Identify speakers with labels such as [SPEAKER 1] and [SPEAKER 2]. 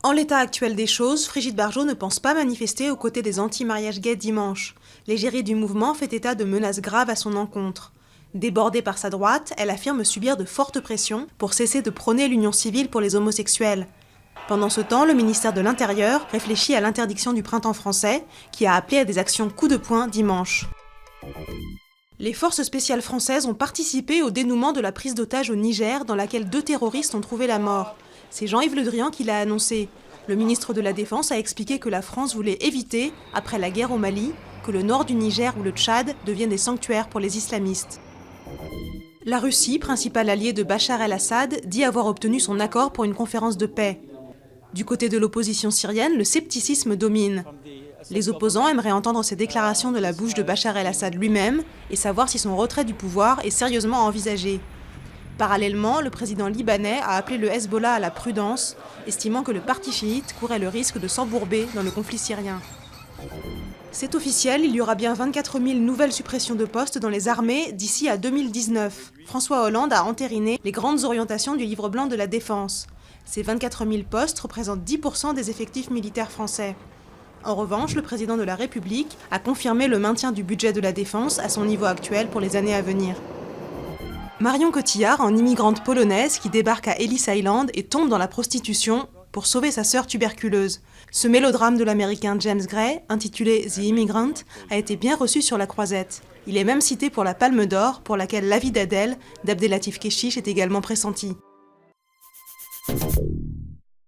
[SPEAKER 1] En l'état actuel des choses, Brigitte Bardot ne pense pas manifester aux côtés des anti-mariages gays dimanche. L'égérie du mouvement fait état de menaces graves à son encontre. Débordée par sa droite, elle affirme subir de fortes pressions pour cesser de prôner l'union civile pour les homosexuels. Pendant ce temps, le ministère de l'Intérieur réfléchit à l'interdiction du printemps français, qui a appelé à des actions coup de poing dimanche. Les forces spéciales françaises ont participé au dénouement de la prise d'otage au Niger, dans laquelle 2 terroristes ont trouvé la mort. C'est Jean-Yves Le Drian qui l'a annoncé. Le ministre de la Défense a expliqué que la France voulait éviter, après la guerre au Mali, que le nord du Niger ou le Tchad deviennent des sanctuaires pour les islamistes. La Russie, principal allié de Bachar el-Assad, dit avoir obtenu son accord pour une conférence de paix. Du côté de l'opposition syrienne, le scepticisme domine. Les opposants aimeraient entendre ces déclarations de la bouche de Bachar el-Assad lui-même et savoir si son retrait du pouvoir est sérieusement envisagé. Parallèlement, le président libanais a appelé le Hezbollah à la prudence, estimant que le parti chiite courait le risque de s'embourber dans le conflit syrien. C'est officiel, il y aura bien 24 000 nouvelles suppressions de postes dans les armées d'ici à 2019. François Hollande a entériné les grandes orientations du livre blanc de la Défense. Ces 24 000 postes représentent 10% des effectifs militaires français. En revanche, le président de la République a confirmé le maintien du budget de la défense à son niveau actuel pour les années à venir. Marion Cotillard, en immigrante polonaise qui débarque à Ellis Island et tombe dans la prostitution pour sauver sa sœur tuberculeuse. Ce mélodrame de l'américain James Gray, intitulé The Immigrant, a été bien reçu sur la Croisette. Il est même cité pour la Palme d'Or, pour laquelle La vie d'Adèle, d'Abdelatif Kechiche, est également pressenti.